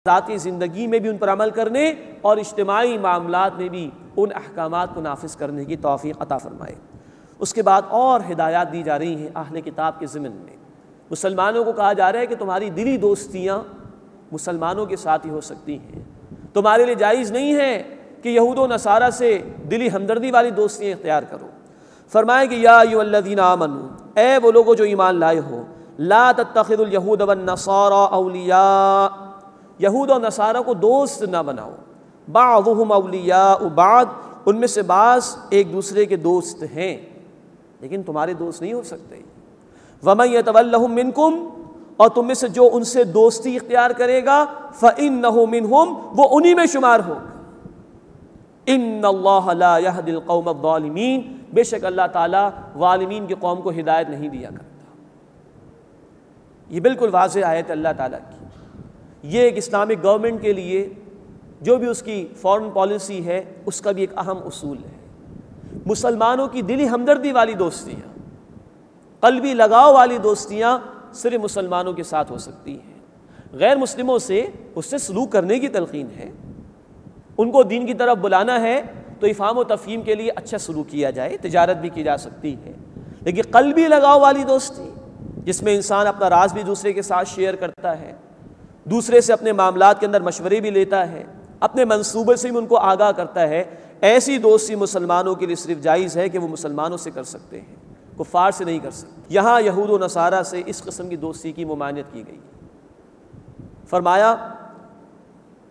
ذاتی زندگی میں بھی ان پر عمل کرنے اور اجتماعی معاملات میں بھی ان احکامات کو نافذ کرنے کی توفیق عطا فرمائے۔ اس کے بعد اور ہدایات دی جا رہی ہیں اہل کتاب کے ضمن میں۔ مسلمانوں کو کہا جا رہا ہے کہ تمہاری دلی دوستیاں مسلمانوں کے ساتھ ہی ہو سکتی ہیں، تمہارے لیے جائز نہیں ہے کہ یہود و نصارہ سے دلی ہمدردی والی دوستیاں اختیار کرو۔ فرمائے کہ یا ایھا الذین آمنوا، اے وہ لوگوں جو ایمان لائے ہو، لا تتخذوا اليہود والنصارى اولیاء، یہود و نصارہ کو دوست نہ بناؤ، بعضهم اولیاء بعض، ان میں سے بعض ایک دوسرے کے دوست ہیں لیکن تمہارے دوست نہیں ہو سکتے۔ ومن یتولہم منکم، اور تم میں سے جو ان سے دوستی اختیار کرے گا، فإنہ منہم، وہ انہی میں شمار ہوگا۔ ان اللہ لا یہدی القوم الظالمین، بے شک اللہ تعالیٰ ظالمین کی قوم کو ہدایت نہیں دیا کرتا۔ یہ بالکل واضح آیت ہے اللہ تعالیٰ کی۔ یہ ایک اسلامک گورنمنٹ کے لیے جو بھی اس کی فارن پالیسی ہے اس کا بھی ایک اہم اصول ہے۔ مسلمانوں کی دلی ہمدردی والی دوستیاں، قلبی لگاؤ والی دوستیاں صرف مسلمانوں کے ساتھ ہو سکتی ہیں۔ غیر مسلموں سے اس سے سلوک کرنے کی تلقین ہے، ان کو دین کی طرف بلانا ہے تو افہام و تفہیم کے لیے اچھا سلوک کیا جائے، تجارت بھی کی جا سکتی ہے، لیکن قلبی لگاؤ والی دوستی جس میں انسان اپنا راز بھی دوسرے کے ساتھ شیئر کرتا ہے، دوسرے سے اپنے معاملات کے اندر مشورے بھی لیتا ہے، اپنے منصوبے سے بھی ان کو آگاہ کرتا ہے، ایسی دوستی مسلمانوں کے لیے صرف جائز ہے کہ وہ مسلمانوں سے کر سکتے ہیں، کفار سے نہیں کر سکتے۔ یہاں یہود و نصارہ سے اس قسم کی دوستی کی ممانعت کی گئی۔ فرمایا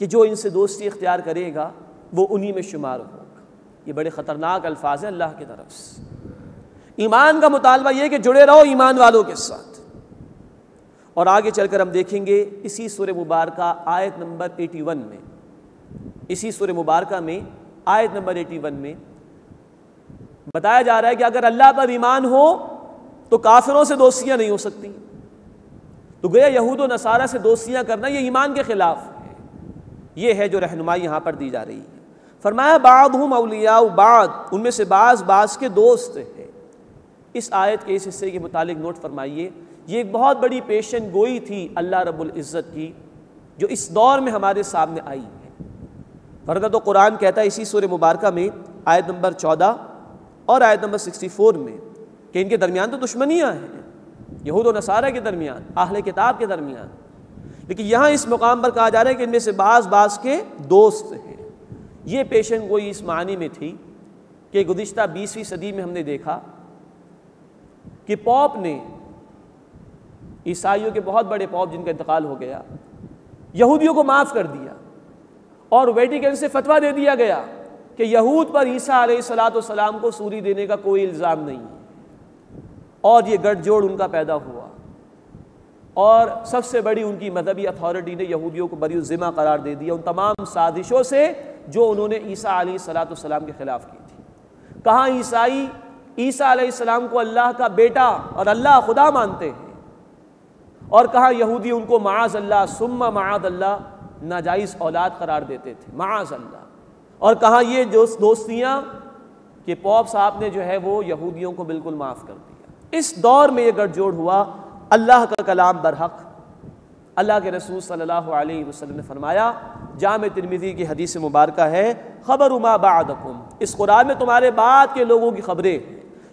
کہ جو ان سے دوستی اختیار کرے گا وہ انہی میں شمار ہوگا۔ یہ بڑے خطرناک الفاظ ہیں اللہ کی طرف سے۔ ایمان کا مطالبہ یہ کہ جڑے رہو ایمان والوں کے ساتھ۔ اور آگے چل کر ہم دیکھیں گے اسی سورہ مبارکہ آیت نمبر 81 میں، اسی سورہ مبارکہ میں آیت نمبر 81 میں بتایا جا رہا ہے کہ اگر اللہ پر ایمان ہو تو کافروں سے دوستیاں نہیں ہو سکتی۔ تو گویا یہود و نصارہ سے دوستیاں کرنا یہ ایمان کے خلاف ہے۔ یہ ہے جو رہنمائی یہاں پر دی جا رہی ہے۔ فرمایا بعضهم اولیاء بعض، ان میں سے بعض بعض کے دوست ہیں۔ اس آیت کے اس حصے کے متعلق نوٹ فرمائیے، یہ ایک بہت بڑی پیشن گوئی تھی اللہ رب العزت کی جو اس دور میں ہمارے سامنے آئی ہے۔ ورنہ تو قرآن کہتا ہے اسی سورہ مبارکہ میں آیت نمبر 14 اور آیت نمبر 64 میں کہ ان کے درمیان تو دشمنیاں ہیں، یہود و نصارہ کے درمیان، اہل کتاب کے درمیان، لیکن یہاں اس مقام پر کہا جا رہا ہے کہ ان میں سے بعض بعض کے دوست ہیں۔ یہ پیشن گوئی اس معنی میں تھی کہ گزشتہ 20ویں صدی میں ہم نے دیکھا کہ پوپ نے، عیسائیوں کے بہت بڑے پوپ جن کا انتقال ہو گیا، یہودیوں کو معاف کر دیا اور ویٹیکن سے فتویٰ دے دیا گیا کہ یہود پر عیسیٰ علیہ السلام کو سوری دینے کا کوئی الزام نہیں ہے، اور یہ گٹھ جوڑ ان کا پیدا ہوا، اور سب سے بڑی ان کی مذہبی اتھارٹی نے یہودیوں کو بری الذمہ قرار دے دیا ان تمام سازشوں سے جو انہوں نے عیسیٰ علیہ السلام کے خلاف کی تھی۔ کہاں عیسائی عیسیٰ علیہ السلام کو اللہ کا بیٹا اور اللہ خدا مانتے ہیں، اور کہاں یہودی ان کو معاذ اللہ ثم معاذ اللہ ناجائز اولاد قرار دیتے تھے، معاذ اللہ۔ اور کہاں یہ دوستیاں کہ پوپ صاحب نے جو ہے وہ یہودیوں کو بالکل معاف کر دیا۔ اس دور میں یہ گٹھ جوڑ ہوا۔ اللہ کا کلام برحق، اللہ کے رسول صلی اللہ علیہ وسلم نے فرمایا، جامع ترمذی کی حدیث مبارکہ ہے، خبر ما بعدکم، اس قرآن میں تمہارے بعد کے لوگوں کی خبریں۔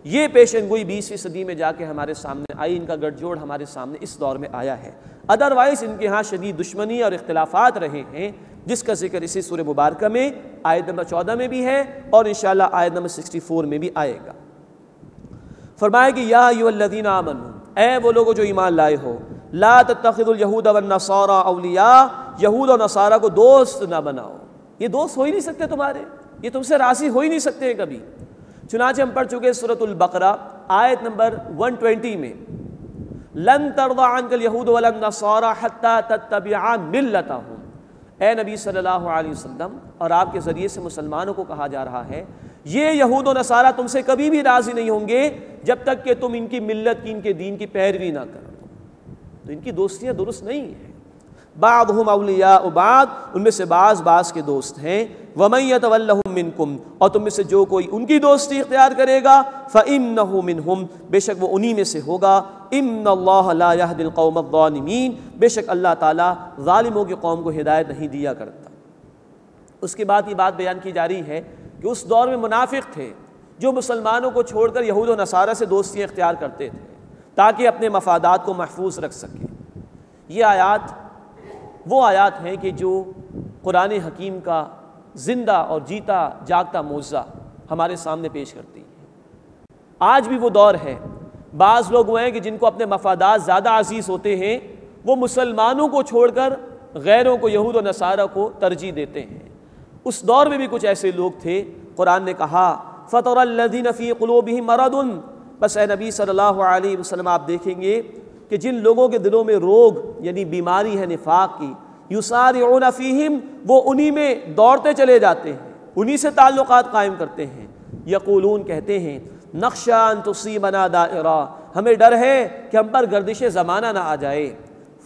یہ پیشن گوئی 20ویں صدی میں جا کے ہمارے سامنے آئی، ان کا گٹھ جوڑ ہمارے سامنے اس دور میں آیا ہے۔ ادروائز ان کے ہاں شدید دشمنی اور اختلافات رہے ہیں، جس کا ذکر اسی سورہ مبارکہ میں آیت نمبر 14 میں بھی ہے اور انشاءاللہ آیت نمبر 64 میں بھی آئے گا۔ فرمایا کہ یا ایھا الذین آمنوا، اے وہ لوگوں جو ایمان لائے ہو، لا تتخذوا اليہود والنصارى اولیاء، یہود و نصارہ کو دوست نہ بناؤ۔ یہ دوست ہو ہی نہیں سکتے تمہارے، یہ تم سے راضی ہو ہی نہیں سکتے کبھی۔ چنانچہ ہم پڑھ چکے سورۃ البقرہ آیت نمبر 120 میں، لن ترضى عنك اليہود ولا النصارى حتى تتبع ملتهم۔ اے نبی صلی اللہ علیہ وسلم، اور آپ کے ذریعے سے مسلمانوں کو کہا جا رہا ہے، یہ یہود و نصارہ تم سے کبھی بھی راضی نہیں ہوں گے جب تک کہ تم ان کی ملت کی، ان کے دین کی پیروی نہ کرو۔ تو ان کی دوستیاں درست نہیں ہیں۔ بعضهم اولیاء بعض، ان میں سے بعض بعض کے دوست ہیں، ومن یتولہم منکم، اور تم میں سے جو کوئی ان کی دوستی اختیار کرے گا، فإنہ منہم، بے شک وہ انہی میں سے ہوگا، ان اللہ لا یہدی القوم الظالمین، بے شک اللہ تعالیٰ ظالموں کی قوم کو ہدایت نہیں دیا کرتا۔ اس کے بعد یہ بات بیان کی جا رہی ہے کہ اس دور میں منافق تھے جو مسلمانوں کو چھوڑ کر یہود و نصارہ سے دوستیاں اختیار کرتے تھے تاکہ اپنے مفادات کو محفوظ رکھ سکیں۔ یہ آیات وہ آیات ہیں کہ جو قرآن حکیم کا زندہ اور جیتا جاگتا معجزہ ہمارے سامنے پیش کرتی ہیں۔ آج بھی وہ دور ہے، بعض لوگ وہ ہیں کہ جن کو اپنے مفادات زیادہ عزیز ہوتے ہیں، وہ مسلمانوں کو چھوڑ کر غیروں کو، یہود و نصارہ کو ترجیح دیتے ہیں۔ اس دور میں بھی کچھ ایسے لوگ تھے، قرآن نے کہا فَتَرَى الَّذِينَ فِي قُلُوبِهِم مَرَضٌ، بس اے نبی صلی اللہ علیہ وسلم آپ دیکھیں گے کہ جن لوگوں کے دلوں میں روگ یعنی بیماری ہے نفاق کی، یُسَارِعُونَ فِيهِم، وہ انہی میں دوڑتے چلے جاتے ہیں، انہی سے تعلقات قائم کرتے ہیں، یقولون کہتے ہیں نخشى ان تصیبنا دائرہ، ہمیں ڈر ہے کہ ہم پر گردش زمانہ نہ آ جائے،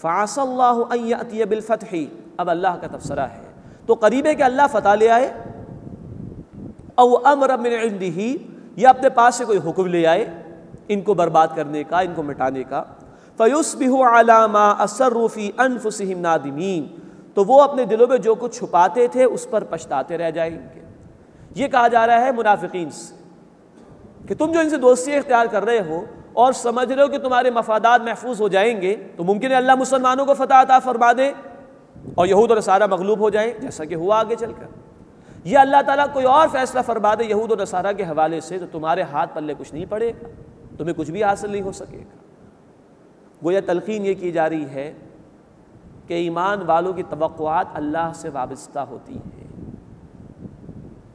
فعسى اللہ ان یأتی بالفتح، اب اللہ کا تبصرہ ہے تو قریب ہے کہ اللہ فتح لے آئے، او امر من عنده، یا اپنے پاس سے کوئی حکم لے آئے ان کو برباد کرنے کا، ان کو مٹانے کا، فیصبحوا علی ما اسروا فی انفسہم نادمین، تو وہ اپنے دلوں میں جو کچھ چھپاتے تھے اس پر پچھتاتے رہ جائیں گے۔ یہ کہا جا رہا ہے منافقین سے کہ تم جو ان سے دوستی اختیار کر رہے ہو اور سمجھ رہے ہو کہ تمہارے مفادات محفوظ ہو جائیں گے، تو ممکن ہے اللہ مسلمانوں کو فتح عطا فرما دے اور یہود و نصارہ مغلوب ہو جائیں، جیسا کہ ہوا آگے چل کر، یا اللہ تعالیٰ کوئی اور فیصلہ فرما دے یہود و نصارہ کے حوالے سے، تو تمہارے ہاتھ پلے کچھ نہیں پڑے گا، تمہیں کچھ بھی حاصل نہیں ہو سکے گا۔ گویا تلقین یہ کی جا رہی ہے کہ ایمان والوں کی توقعات اللہ سے وابستہ ہوتی ہیں،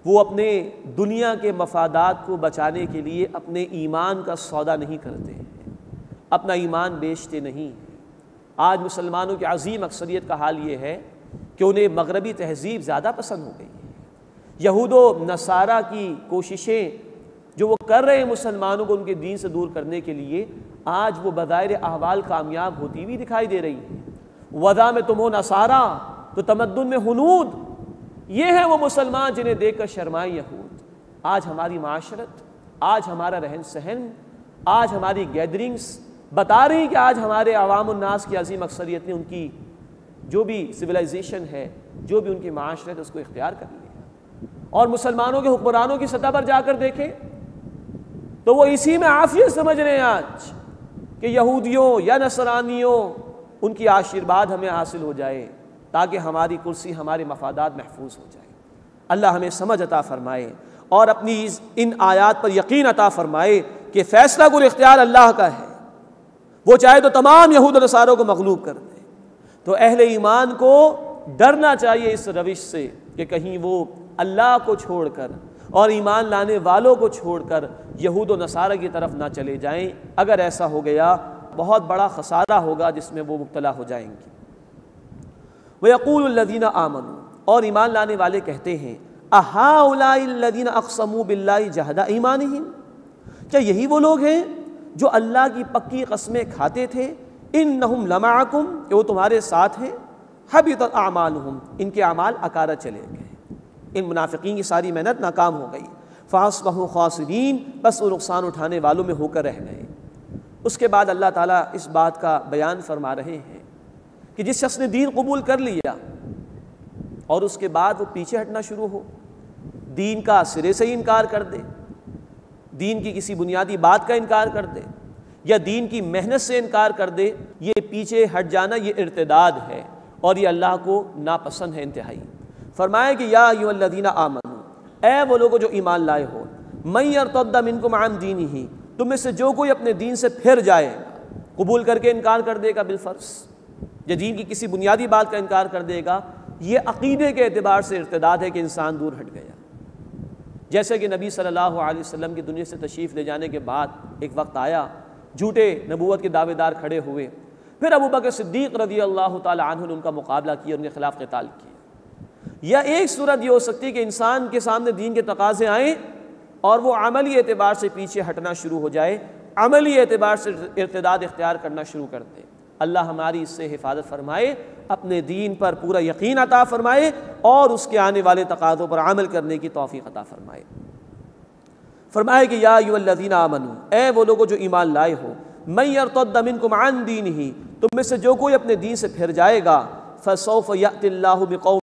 وہ اپنے دنیا کے مفادات کو بچانے کے لیے اپنے ایمان کا سودا نہیں کرتے ہیں، اپنا ایمان بیچتے نہیں ہیں۔ آج مسلمانوں کی عظیم اکثریت کا حال یہ ہے کہ انہیں مغربی تہذیب زیادہ پسند ہو گئی ہے۔ یہود و نصارہ کی کوششیں جو وہ کر رہے ہیں مسلمانوں کو ان کے دین سے دور کرنے کے لیے، آج وہ بظاہر احوال کامیاب ہوتی ہوئی دکھائی دے رہی ہیں۔ وضع میں تم ہو نصارہ تو تمدن میں ہنود، یہ ہیں وہ مسلمان جنہیں دیکھ کر شرمائیں یہود۔ آج ہماری معاشرت، آج ہمارا رہن سہن، آج ہماری گیدرنگز بتا رہی کہ آج ہمارے عوام الناس کی عظیم اکثریت نے ان کی جو بھی سویلائزیشن ہے، جو بھی ان کی معاشرت اس کو اختیار کر لیا۔ اور مسلمانوں کے حکمرانوں کی سطح پر جا کر دیکھیں تو وہ اسی میں عافیت سمجھ رہے ہیں آج کہ یہودیوں یا نصرانیوں ان کی آشیرواد ہمیں حاصل ہو جائے تاکہ ہماری کرسی، ہمارے مفادات محفوظ ہو جائے۔ اللہ ہمیں سمجھ عطا فرمائے اور اپنی ان آیات پر یقین عطا فرمائے کہ فیصلہ کن اختیار اللہ کا ہے، وہ چاہے تو تمام یہود و نصاروں کو مغلوب کر دے۔ تو اہل ایمان کو ڈرنا چاہیے اس روش سے کہ کہیں وہ اللہ کو چھوڑ کر اور ایمان لانے والوں کو چھوڑ کر یہود و نصارہ کی طرف نہ چلے جائیں۔ اگر ایسا ہو گیا بہت بڑا خسارہ ہوگا جس میں وہ مبتلا ہو جائیں گے۔ وَيَقُولُ الَّذِينَ آمَنُوا، اور ایمان لانے والے کہتے ہیں أَهَٰؤُلَاءِ الَّذِينَ أَقْسَمُوا بِاللَّهِ جَهْدَ أَيْمَانِهِمْ، کیا یہی وہ لوگ ہیں جو اللہ کی پکی قسمیں کھاتے تھے؟ إِنَّهُمْ لَمَعَكُمْ، کہ وہ تمہارے ساتھ ہیں، حَبِطَتْ أَعْمَالُهُمْ، ان کے اعمال اکارہ چلے گئے، ان منافقین کی ساری محنت ناکام ہو گئی۔ فَأَصْبَحُوا خَاسِرِينَ، بس وہ نقصان اٹھانے والوں میں ہو کر رہ گئے۔ اس کے بعد اللہ تعالیٰ اس بات کا بیان فرما رہے ہیں کہ جس شخص نے دین قبول کر لیا اور اس کے بعد وہ پیچھے ہٹنا شروع ہو، دین کا سرے سے ہی انکار کر دے، دین کی کسی بنیادی بات کا انکار کر دے یا دین کی محنت سے انکار کر دے، یہ پیچھے ہٹ جانا یہ ارتداد ہے اور یہ اللہ کو ناپسند ہے انتہائی۔ فرمایا کہ یا ایھا الذین آمنوا، اے وہ لوگوں جو ایمان لائے ہو، من یرتد منکم عن دینہ، تم میں سے جو کوئی اپنے دین سے پھر جائے، قبول کر کے انکار کر دے گا بالفرض یا دین کی کسی بنیادی بات کا انکار کر دے گا، یہ عقیدے کے اعتبار سے ارتداد ہے کہ انسان دور ہٹ گیا۔ جیسے کہ نبی صلی اللہ علیہ وسلم کی دنیا سے تشریف لے جانے کے بعد ایک وقت آیا، جھوٹے نبوت کے دعوے دار کھڑے ہوئے، پھر ابوبکر صدیق رضی اللہ تعالی عنہ نے ان کا مقابلہ کیا، ان کے خلاف قتال کیا۔ یا ایک صورت یہ ہو سکتی ہے کہ انسان کے سامنے دین کے تقاضے آئیں اور وہ عملی اعتبار سے پیچھے ہٹنا شروع ہو جائے، عملی اعتبار سے ارتداد اختیار کرنا شروع کر دے۔ اللہ ہماری اس سے حفاظت فرمائے، اپنے دین پر پورا یقین عطا فرمائے اور اس کے آنے والے تقاضوں پر عمل کرنے کی توفیق عطا فرمائے۔ فرمایا کہ یا ایھا الذین آمنوا، اے وہ لوگوں جو ایمان لائے ہو، من یرتد منکم عن دینہ، تم میں سے جو کوئی اپنے دین سے پھر جائے گا، فسوف یأتی اللہ بقوم